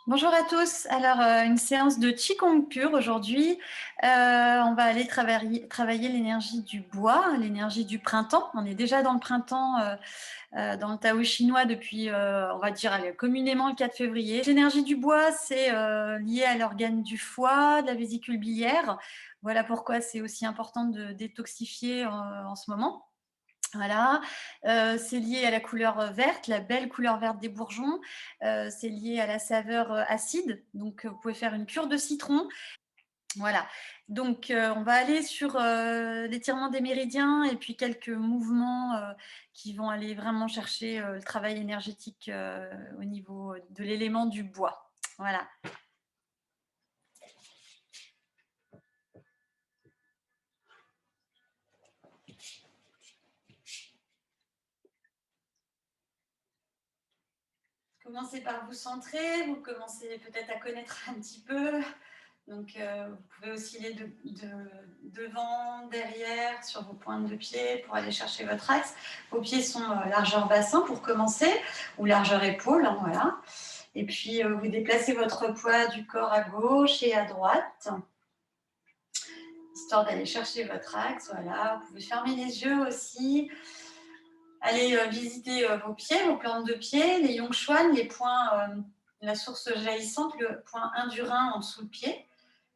Bonjour à tous. Alors, une séance de Qigong pur aujourd'hui. On va aller travailler l'énergie du bois, l'énergie du printemps. On est déjà dans le printemps, dans le Tao chinois depuis, on va dire, allez, communément le 4 février. L'énergie du bois, c'est lié à l'organe du foie, de la vésicule biliaire. Voilà pourquoi c'est aussi important de détoxifier en ce moment. Voilà, c'est lié à la couleur verte, la belle couleur verte des bourgeons. C'est lié à la saveur acide, donc vous pouvez faire une cure de citron. Voilà, donc on va aller sur l'étirement des méridiens et puis quelques mouvements qui vont aller vraiment chercher le travail énergétique au niveau de l'élément du bois. Voilà. Commencez par vous centrer, vous commencez peut-être à connaître un petit peu. Donc, vous pouvez osciller devant, derrière, sur vos pointes de pied pour aller chercher votre axe. Vos pieds sont largeur bassin pour commencer, ou largeur épaule, hein, voilà. Et puis, vous déplacez votre poids du corps à gauche et à droite, histoire d'aller chercher votre axe, voilà. Vous pouvez fermer les yeux aussi. Allez visiter vos pieds, vos plantes de pied, les yongchuan, les points, la source jaillissante, le point 1 du rein en dessous le pied.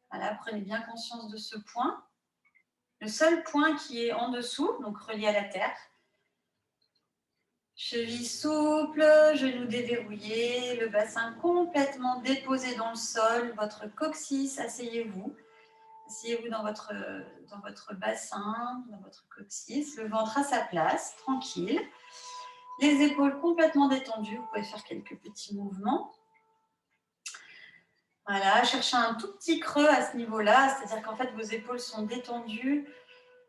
Voilà, prenez bien conscience de ce point. Le seul point qui est en dessous, donc relié à la terre. Cheville souple, genoux déverrouillés, le bassin complètement déposé dans le sol, votre coccyx, asseyez-vous. Asseyez-vous dans votre bassin, dans votre coccyx, le ventre à sa place, tranquille. Les épaules complètement détendues, vous pouvez faire quelques petits mouvements. Voilà, cherchez un tout petit creux à ce niveau-là, c'est-à-dire qu'en fait vos épaules sont détendues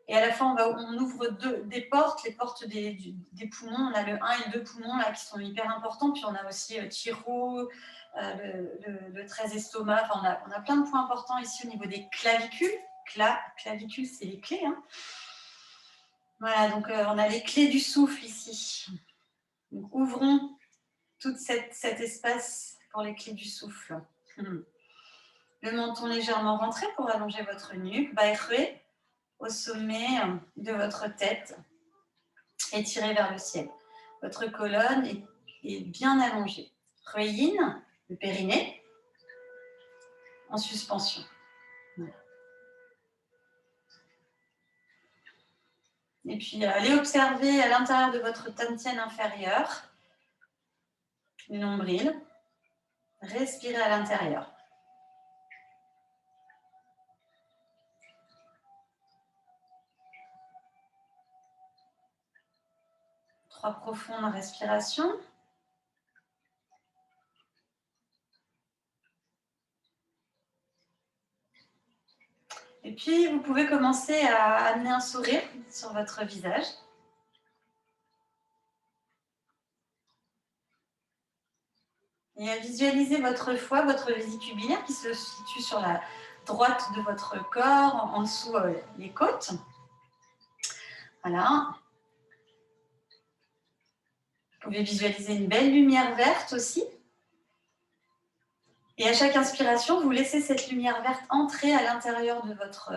et à la fois on ouvre des portes, les portes des poumons, on a le 1 et le 2 poumons là qui sont hyper importants, puis on a aussi thyro, le 13 estomac, enfin on a plein de points importants ici au niveau des clavicules. Clavicules, c'est les clés, hein. Voilà, donc on a les clés du souffle ici. Donc, ouvrons tout cet espace pour les clés du souffle. Le menton légèrement rentré pour allonger votre nuque. Bairré au sommet de votre tête. Étiré vers le ciel. Votre colonne est bien allongée. Reyin, le périnée, en suspension. Voilà. Et puis, allez observer à l'intérieur de votre dantian inférieure, le nombril. Respirez à l'intérieur. Trois profondes respirations. Et puis, vous pouvez commencer à amener un sourire sur votre visage. Et à visualiser votre foie, votre vésicule biliaire qui se situe sur la droite de votre corps, en dessous les côtes. Voilà. Vous pouvez visualiser une belle lumière verte aussi. Et à chaque inspiration, vous laissez cette lumière verte entrer à l'intérieur de votre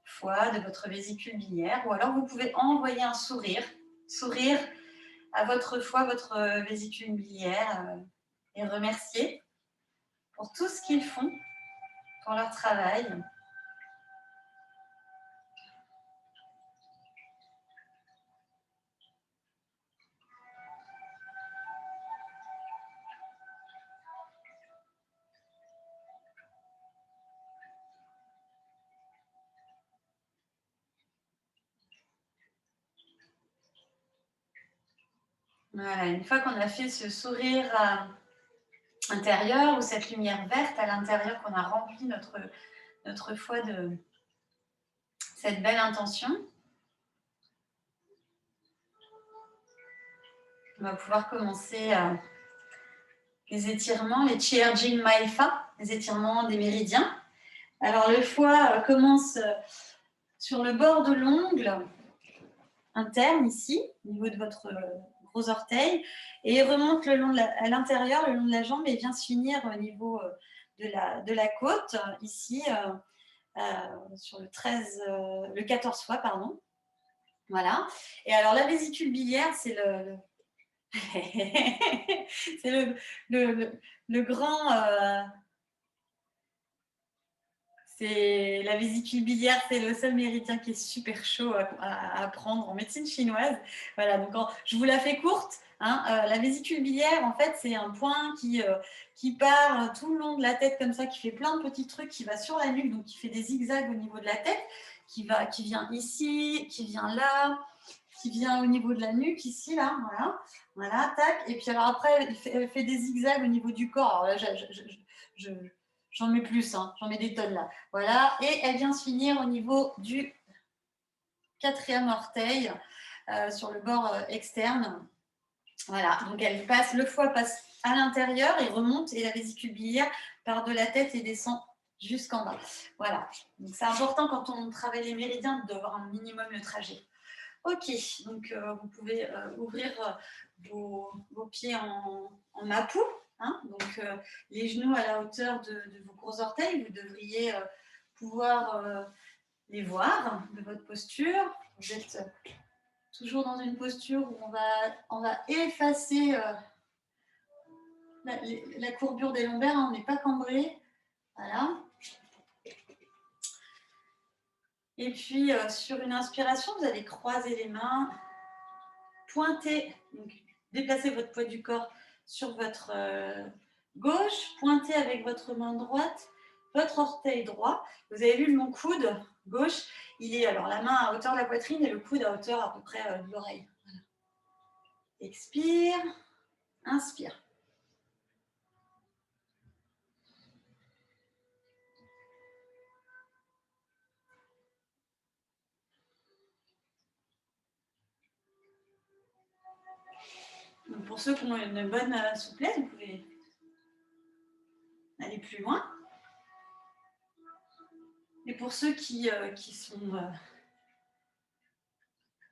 foie, de votre vésicule biliaire. Ou alors, vous pouvez envoyer un sourire à votre foie, votre vésicule biliaire et remercier pour tout ce qu'ils font, pour leur travail. Voilà, une fois qu'on a fait ce sourire intérieur ou cette lumière verte à l'intérieur, qu'on a rempli notre foie de cette belle intention, on va pouvoir commencer les étirements, les Chierjing Maifa, les étirements des méridiens. Alors le foie commence sur le bord de l'ongle interne ici, au niveau de votre gros orteil et il remonte le long à l'intérieur, le long de la jambe et vient se finir au niveau de la côte, ici, sur le 14 fois, pardon. Voilà. Et alors, la vésicule biliaire, c'est c'est le grand... c'est la vésicule biliaire, c'est le seul méridien qui est super chaud à prendre en médecine chinoise. Voilà, donc je vous la fais courte. Hein, la vésicule biliaire, en fait, c'est un point qui part tout le long de la tête comme ça, qui fait plein de petits trucs, qui va sur la nuque, donc qui fait des zigzags au niveau de la tête, qui vient ici, qui vient là, qui vient au niveau de la nuque, ici, là, voilà, tac. Et puis alors après, elle fait des zigzags au niveau du corps. Alors là, j'en mets plus, hein, j'en mets des tonnes là. Voilà, et elle vient se finir au niveau du 4e orteil, sur le bord externe. Voilà, donc le foie passe à l'intérieur et remonte, et la vésicule biliaire part de la tête et descend jusqu'en bas. Voilà, donc c'est important quand on travaille les méridiens d'avoir un minimum le trajet. Ok, donc vous pouvez ouvrir vos pieds en mapou, hein, donc les genoux à la hauteur de vos gros orteils. Vous devriez pouvoir les voir de votre posture. Vous êtes toujours dans une posture où on va effacer la courbure des lombaires, hein, on n'est pas cambré. Voilà. Et puis, sur une inspiration, vous allez croiser les mains, pointer, donc déplacez votre poids du corps sur votre gauche, pointez avec votre main droite votre orteil droit. Vous avez vu mon coude gauche, il est alors la main à hauteur de la poitrine et le coude à hauteur à peu près de l'oreille. Voilà. Expire, inspire. Donc pour ceux qui ont une bonne souplesse, vous pouvez aller plus loin. Et pour ceux qui sont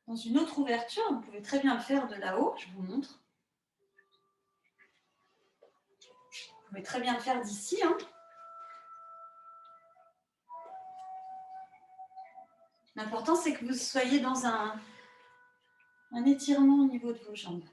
dans une autre ouverture, vous pouvez très bien le faire de là-haut, je vous montre. Vous pouvez très bien le faire d'ici. Hein. L'important, c'est que vous soyez dans un étirement au niveau de vos jambes.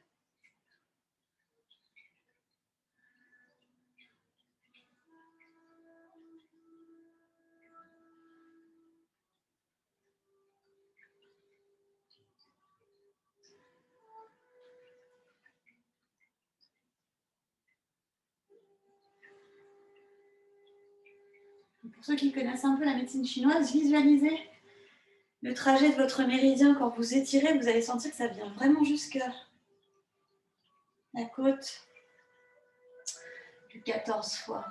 Pour ceux qui connaissent un peu la médecine chinoise, visualisez le trajet de votre méridien. Quand vous étirez, vous allez sentir que ça vient vraiment jusqu'à la côte du 14 fois.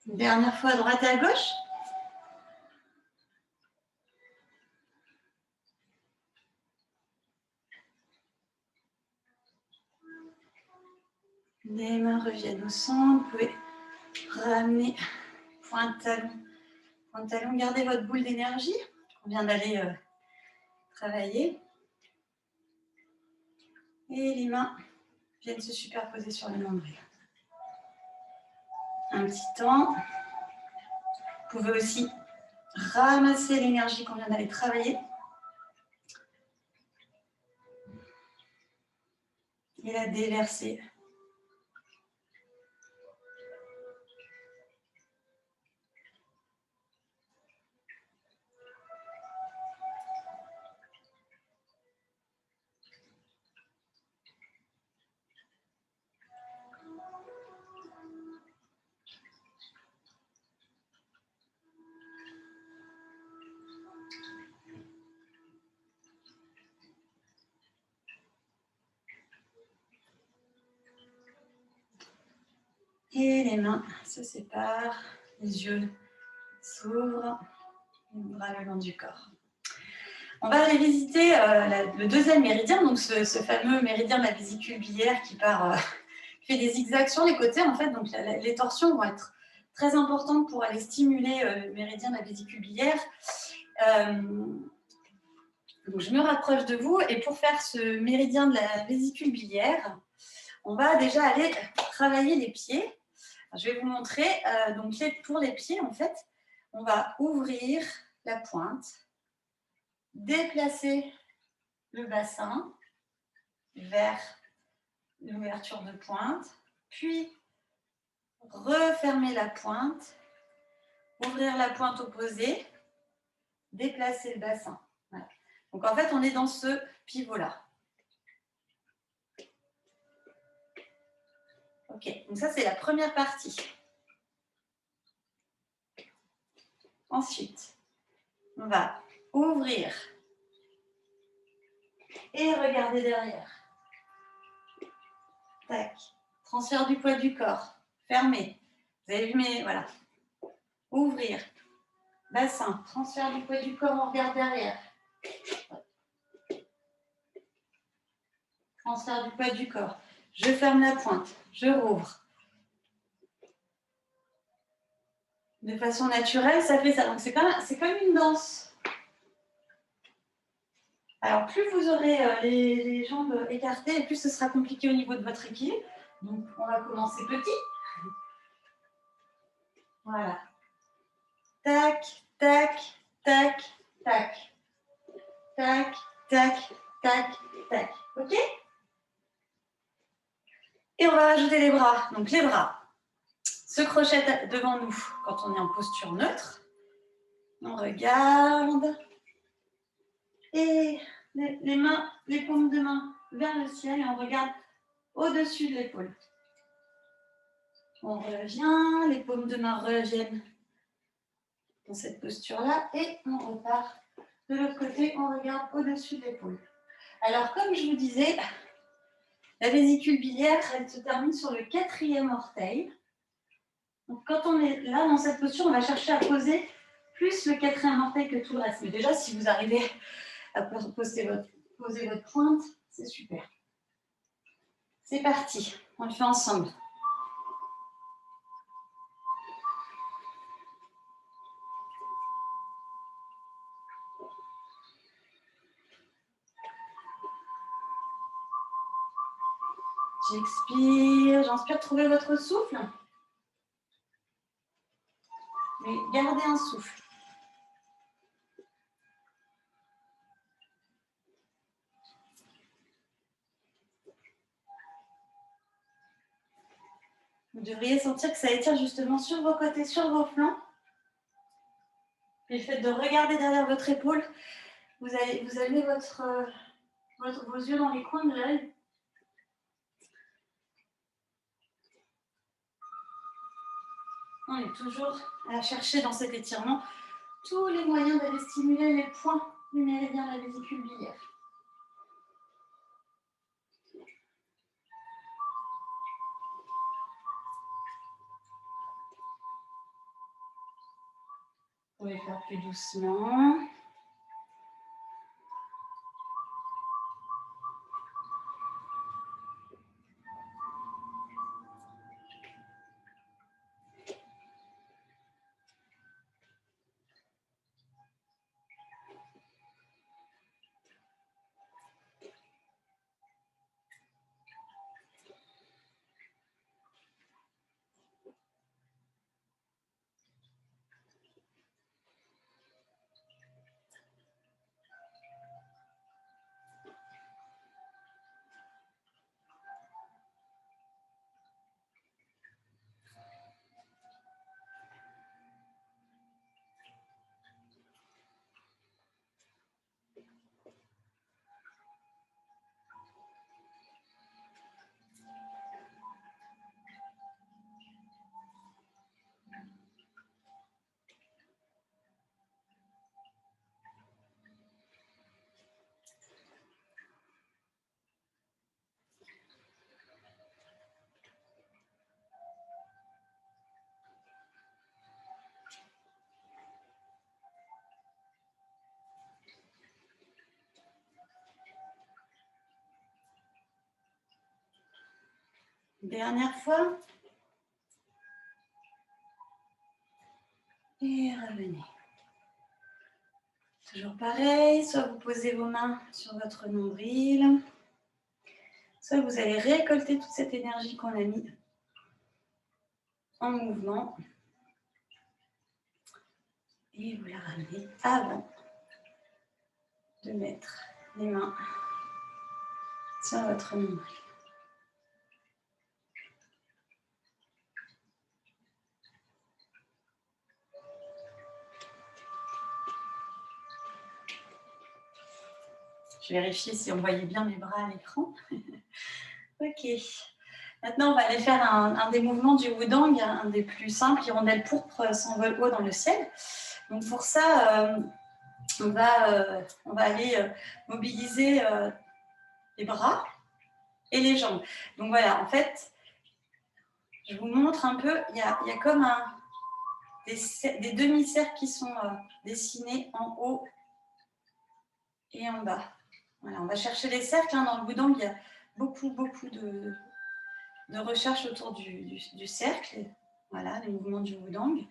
Une dernière fois à droite et à gauche. Les mains reviennent au centre. Vous pouvez ramener pointe talon En talon, gardez votre boule d'énergie. On vient d'aller travailler. Et les mains viennent se superposer sur le nombril. Un petit temps. Vous pouvez aussi ramasser l'énergie qu'on vient d'aller travailler. Et la déverser. Et les mains se séparent, les yeux s'ouvrent, les bras le long du corps. On va aller visiter le deuxième méridien, donc ce fameux méridien de la vésicule biliaire qui fait des zigzags sur les côtés. En fait, donc les torsions vont être très importantes pour aller stimuler le méridien de la vésicule biliaire. Donc je me rapproche de vous et pour faire ce méridien de la vésicule biliaire, on va déjà aller travailler les pieds. Je vais vous montrer. Donc pour les pieds, en fait, on va ouvrir la pointe, déplacer le bassin vers l'ouverture de pointe, puis refermer la pointe, ouvrir la pointe opposée, déplacer le bassin. Voilà. Donc en fait, on est dans ce pivot-là. Ok, donc ça c'est la première partie. Ensuite, on va ouvrir et regarder derrière. Tac. Transfert du poids du corps. Fermé. Vous avez vu mes... Voilà. Ouvrir. Bassin. Transfert du poids du corps, on regarde derrière. Transfert du poids du corps. Je ferme la pointe. Je rouvre. De façon naturelle, ça fait ça. Donc c'est comme une danse. Alors plus vous aurez les jambes écartées, plus ce sera compliqué au niveau de votre équilibre. Donc on va commencer petit. Voilà. Tac, tac, tac, tac. Tac, tac, tac, tac. OK? Et on va rajouter les bras. Donc les bras se crochettent devant nous quand on est en posture neutre. On regarde. Et les mains, les paumes de main vers le ciel et on regarde au-dessus de l'épaule. On revient, les paumes de main reviennent dans cette posture-là et on repart de l'autre côté, on regarde au-dessus de l'épaule. Alors, comme je vous disais, la vésicule biliaire, elle se termine sur le 4e orteil. Donc, quand on est là, dans cette posture, on va chercher à poser plus le 4e orteil que tout le reste. Mais déjà, si vous arrivez à poser votre pointe, c'est super. C'est parti, on le fait ensemble. J'expire, j'inspire, trouvez votre souffle. Mais gardez un souffle. Vous devriez sentir que ça étire justement sur vos côtés, sur vos flancs. Et le fait de regarder derrière votre épaule, vous allez vos yeux dans les coins de l'œil. On est toujours à chercher dans cet étirement tous les moyens d'aller stimuler les points du méridien de la vésicule biliaire. Vous pouvez faire plus doucement. Dernière fois. Et revenez. Toujours pareil, soit vous posez vos mains sur votre nombril, soit vous allez récolter toute cette énergie qu'on a mis en mouvement. Et vous la ramenez avant de mettre les mains sur votre nombril. Je vérifie si on voyait bien mes bras à l'écran. Ok. Maintenant, on va aller faire un des mouvements du Wudang, un des plus simples. Hirondelle pourpre s'envole haut dans le ciel. Donc pour ça, on va aller mobiliser les bras et les jambes. Donc voilà, en fait, je vous montre un peu, il y a comme des demi-cercles qui sont dessinés en haut et en bas. Voilà, on va chercher les cercles. Dans le Wudang, il y a beaucoup de recherche autour du cercle. Voilà, les mouvements du Wudang.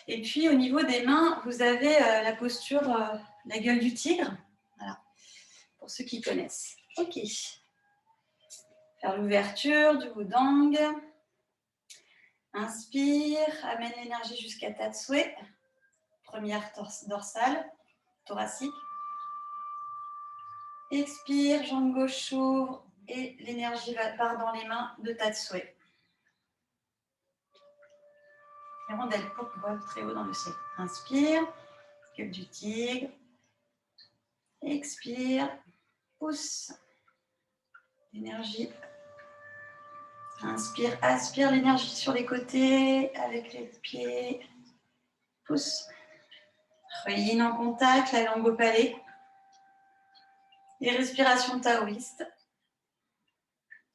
Et puis, au niveau des mains, vous avez la posture, la gueule du tigre. Voilà, pour ceux qui connaissent. Ok. Faire l'ouverture du Wudang. Inspire, amène l'énergie jusqu'à Tatsue. Première dorsale, thoracique. Expire, jambe gauche s'ouvre et l'énergie part dans les mains de Tatsue. Hirondelle pourpre très haut dans le ciel. Inspire, gueule du tigre. Expire, pousse. L'énergie. Inspire, aspire l'énergie sur les côtés avec les pieds. Pousse. Yin en contact, la langue au palais. Et respiration taoïste.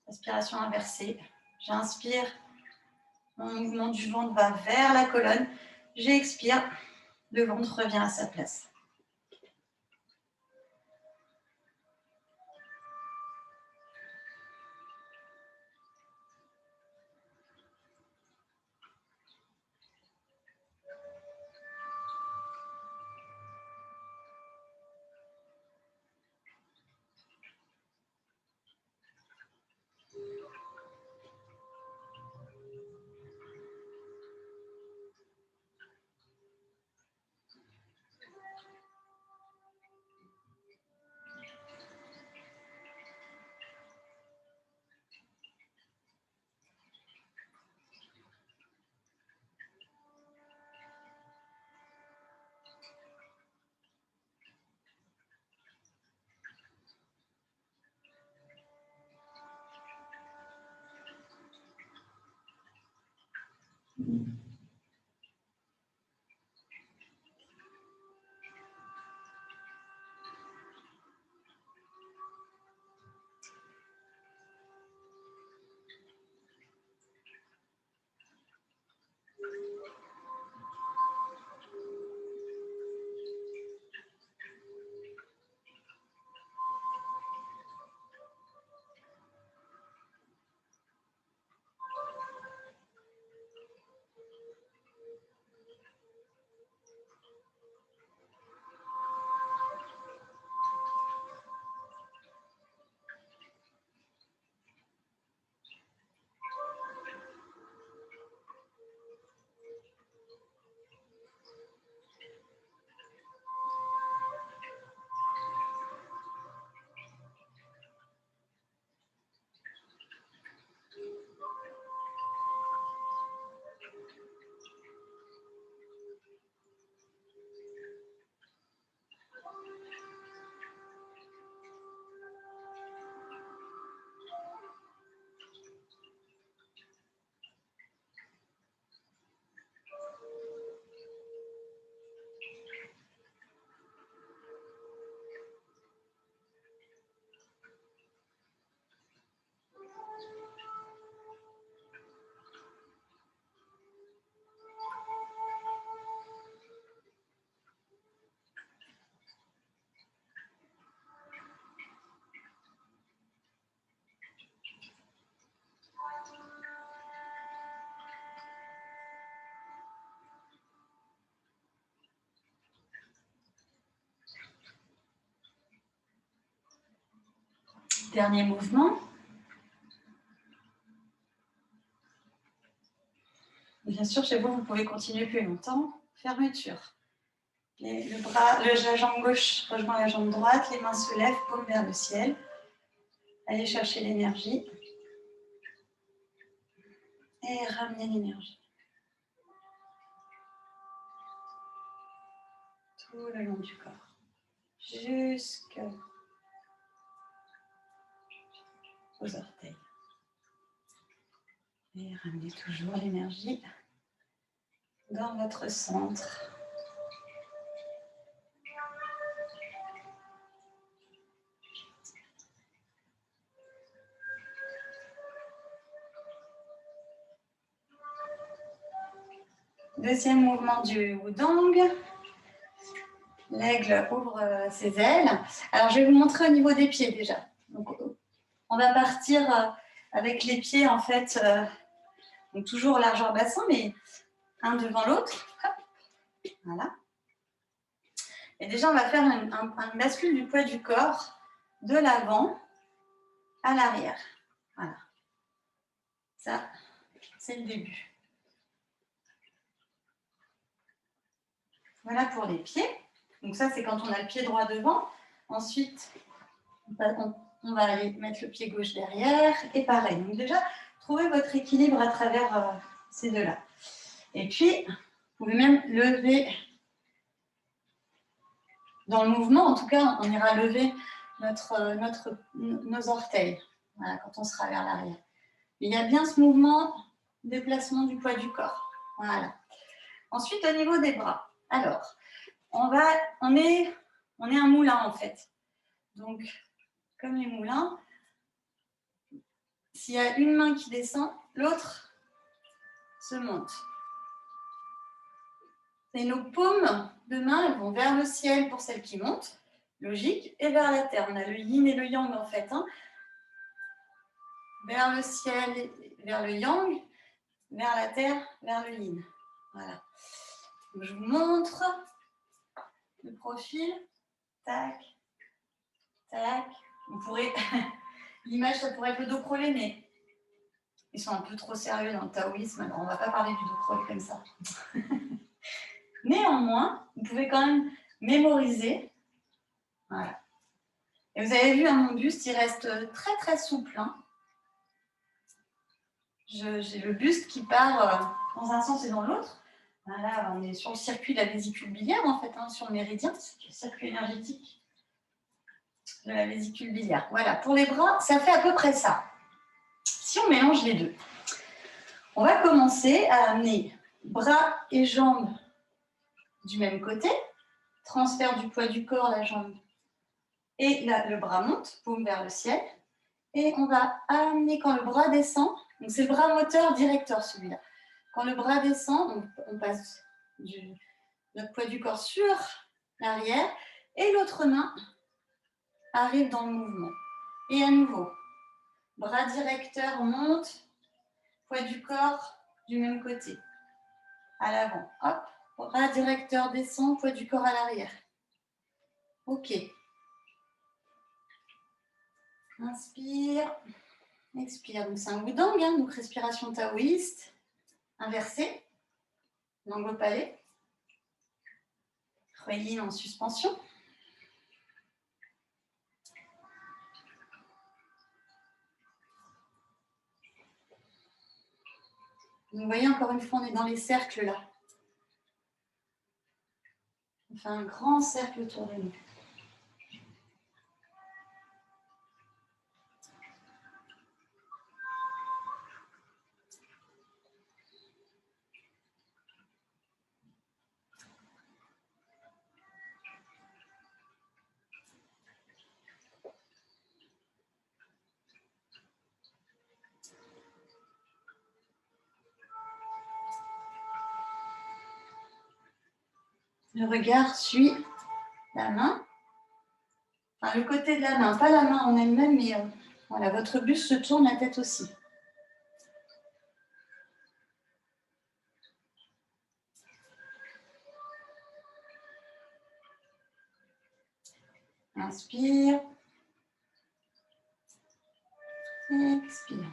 Respiration inversée. J'inspire. Mon mouvement du ventre va vers la colonne. J'expire. Le ventre revient à sa place. Dernier mouvement. Bien sûr, chez vous, vous pouvez continuer plus longtemps. Fermeture. La jambe gauche rejoint la jambe droite, les mains se lèvent, paume vers le ciel. Allez chercher l'énergie. Et ramenez l'énergie. Tout le long du corps. Jusqu'aux orteils. Et ramenez toujours l'énergie dans votre centre. Deuxième mouvement du Wudang. L'aigle ouvre ses ailes. Alors, je vais vous montrer au niveau des pieds déjà. Donc, on va partir avec les pieds, en fait, donc toujours largeur bassin, mais un devant l'autre. Voilà. Et déjà, on va faire une bascule du poids du corps de l'avant à l'arrière. Voilà. Ça, c'est le début. Voilà pour les pieds. Donc ça, c'est quand on a le pied droit devant. Ensuite, on va aller mettre le pied gauche derrière. Et pareil. Donc déjà, trouvez votre équilibre à travers ces deux-là. Et puis, vous pouvez même lever dans le mouvement. En tout cas, on ira lever nos orteils. Voilà, quand on sera vers l'arrière. Il y a bien ce mouvement, déplacement du poids du corps. Voilà. Ensuite, au niveau des bras. Alors, on est un moulin en fait. Donc, comme les moulins, s'il y a une main qui descend, l'autre se monte. Et nos paumes de main, elles vont vers le ciel pour celles qui montent, logique, et vers la terre. On a le yin et le yang en fait. Vers le ciel, vers le yang, vers la terre, vers le yin. Voilà. Donc, je vous montre le profil. Tac, tac. On pourrait... L'image, ça pourrait être le dos crawlé, mais ils sont un peu trop sérieux dans le taoïsme, alors on ne va pas parler du dos crawlé comme ça. Néanmoins, vous pouvez quand même mémoriser. Voilà. Et vous avez vu, mon buste, il reste très très souple. J'ai le buste qui part dans un sens et dans l'autre. Voilà, on est sur le circuit de la vésicule biliaire, en fait, sur le méridien, c'est le circuit énergétique de la vésicule biliaire. Voilà, pour les bras, ça fait à peu près ça. Si on mélange les deux, on va commencer à amener bras et jambes du même côté, transfert du poids du corps, la jambe, et le bras monte, paume vers le ciel, et on va amener quand le bras descend, donc c'est le bras moteur directeur celui-là. Quand le bras descend, on passe notre poids du corps sur l'arrière, et l'autre main arrive dans le mouvement. Et à nouveau, bras directeur monte, poids du corps du même côté, à l'avant. Hop, bras directeur descend, poids du corps à l'arrière. Ok. Inspire, expire. Donc c'est un Wudang, donc respiration taoïste, inversée, langue au palais. Yin en suspension. Vous voyez, encore une fois, on est dans les cercles là. On fait un grand cercle autour de nous. Le regard suit la main. Enfin, le côté de la main, pas la main en elle-même, mais voilà, votre buste se tourne, la tête aussi. Inspire. Expire.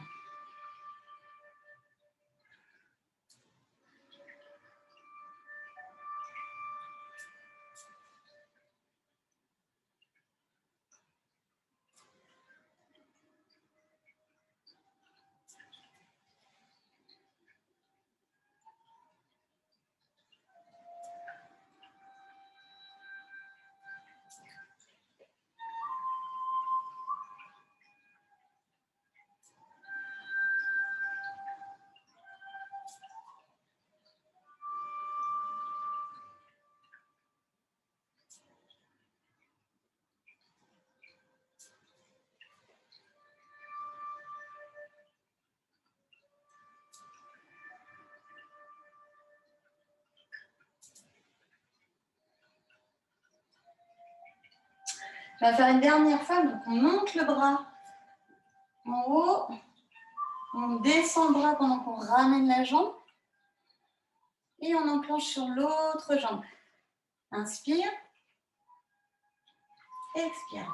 On va faire une dernière fois, donc on monte le bras en haut, on descend le bras pendant qu'on ramène la jambe et on enclenche sur l'autre jambe. Inspire, expire.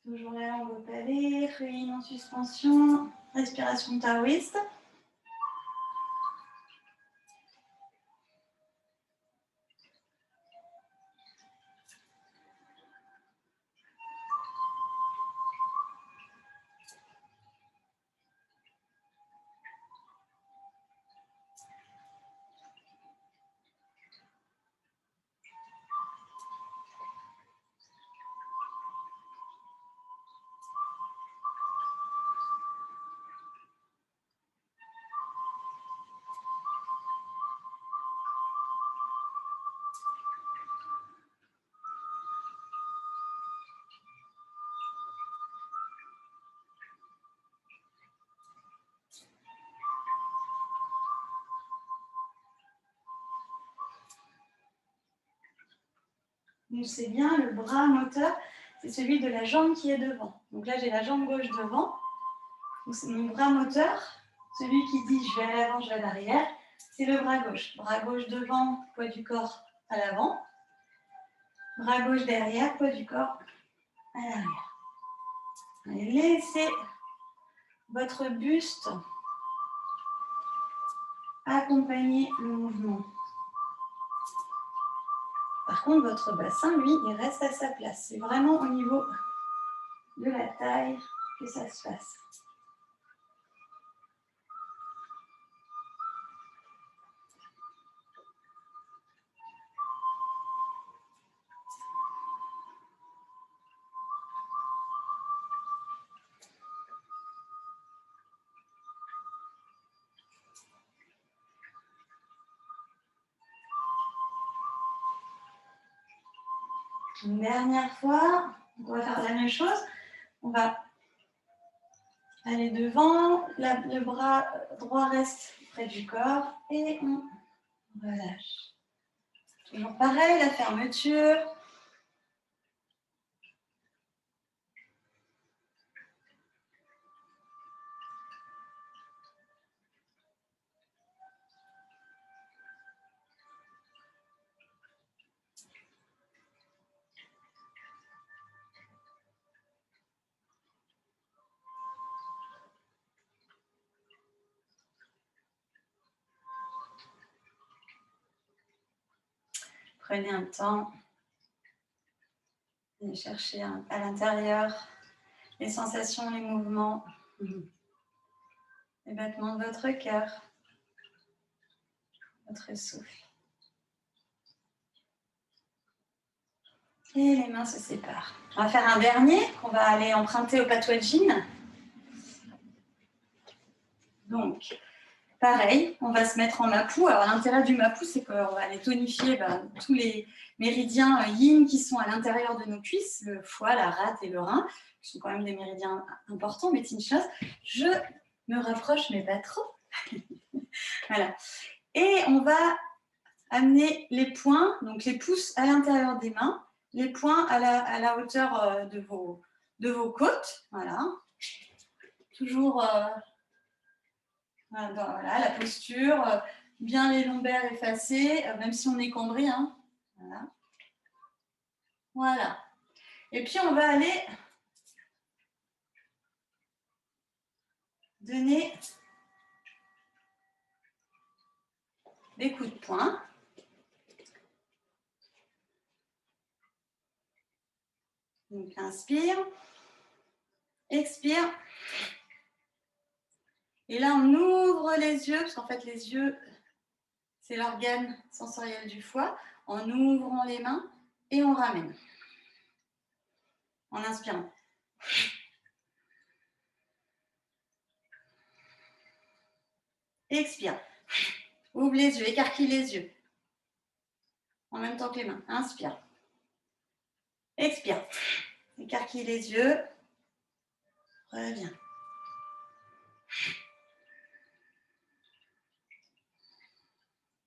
Toujours la langue au palais, feuilline en suspension, respiration taoïste. Donc c'est bien le bras moteur, c'est celui de la jambe qui est devant. Donc là j'ai la jambe gauche devant. Donc c'est mon bras moteur, celui qui dit je vais à l'avant, je vais à l'arrière, c'est le bras gauche. Bras gauche devant, poids du corps à l'avant. Bras gauche derrière, poids du corps à l'arrière. Laissez votre buste accompagner le mouvement. Par contre, votre bassin, lui, il reste à sa place. C'est vraiment au niveau de la taille que ça se passe. Une dernière fois, on va faire la même chose. On va aller devant, le bras droit reste près du corps et on relâche. Toujours pareil, la fermeture. Prenez un temps. Allez chercher à l'intérieur les sensations, les mouvements, les battements de votre cœur, votre souffle. Et les mains se séparent. On va faire un dernier qu'on va aller emprunter au patois de Jin. Donc, pareil, on va se mettre en mapou. Alors, l'intérêt du mapou, c'est qu'on va aller tonifier tous les méridiens yin qui sont à l'intérieur de nos cuisses, le foie, la rate et le rein, qui sont quand même des méridiens importants, mais c'est une chose. Je me rapproche, mais pas trop. Voilà. Et on va amener les poings, donc les pouces à l'intérieur des mains, les poings à la hauteur de vos côtes. Voilà. Toujours voilà, la posture, bien les lombaires effacés, même si on est cambré. Hein. Voilà. Voilà. Et puis, on va aller donner des coups de poing. Donc, inspire, expire. Et là, on ouvre les yeux, parce qu'en fait, les yeux, c'est l'organe sensoriel du foie. En ouvrant les mains et on ramène. En inspirant. Expire. Ouvre les yeux, écarquille les yeux. En même temps que les mains. Inspire. Expire. Écarquille les yeux. Reviens.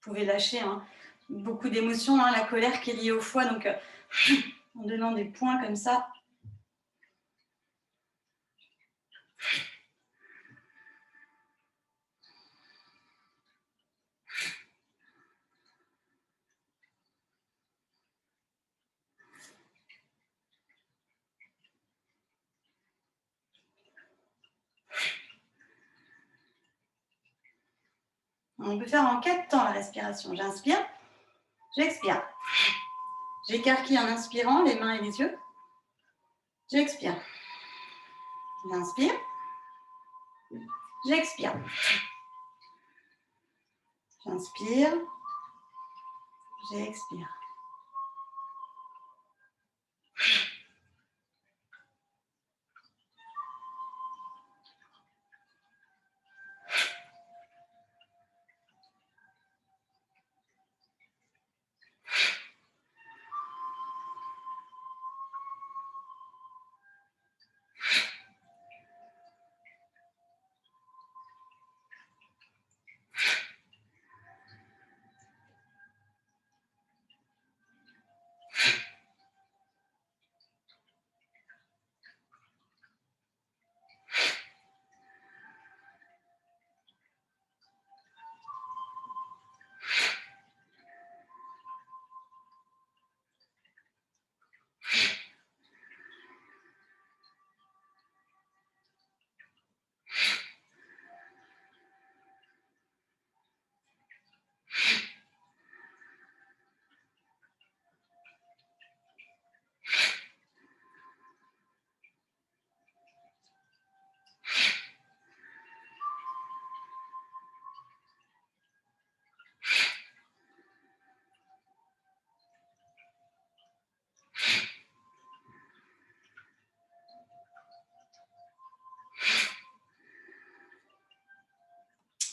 Vous pouvez lâcher beaucoup d'émotions, la colère qui est liée au foie. Donc, en donnant des points comme ça. On peut faire en 4 temps la respiration. J'inspire, j'expire. J'écarquille en inspirant les mains et les yeux. J'expire. J'inspire. J'expire. J'inspire. J'expire.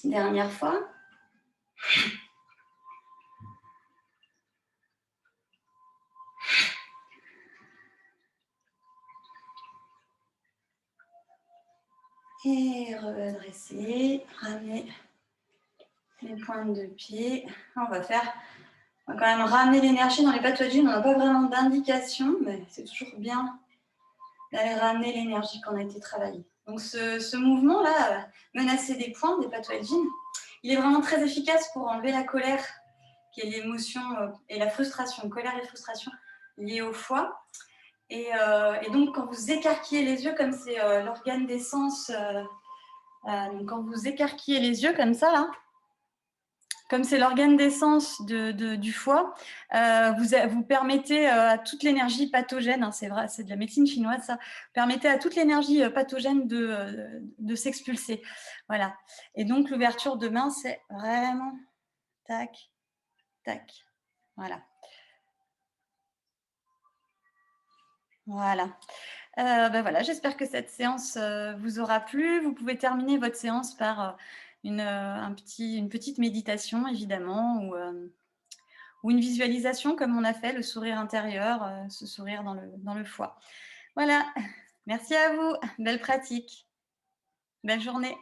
Dernière fois. Et redresser, ramener les pointes de pied. On va quand même ramener l'énergie dans les pathologies. On n'a pas vraiment d'indication, mais c'est toujours bien d'aller ramener l'énergie qu'on a été travaillée. Donc ce mouvement-là, menacer des points, des patoalgines, il est vraiment très efficace pour enlever la colère, qui est l'émotion et la frustration, colère et frustration liées au foie. Et donc, quand vous écarquillez les yeux, comme c'est l'organe des sens, quand vous écarquillez les yeux comme ça, là, comme c'est l'organe d'essence du foie, vous permettez à toute l'énergie pathogène, hein, c'est vrai, c'est de la médecine chinoise, ça, permettez à toute l'énergie pathogène de s'expulser. Voilà. Et donc, l'ouverture de main, c'est vraiment tac, tac. Voilà. Voilà. Voilà, j'espère que cette séance vous aura plu. Vous pouvez terminer votre séance par une petite méditation, évidemment, ou une visualisation comme on a fait, le sourire intérieur, ce sourire dans le foie. Voilà, merci à vous, belle pratique, belle journée.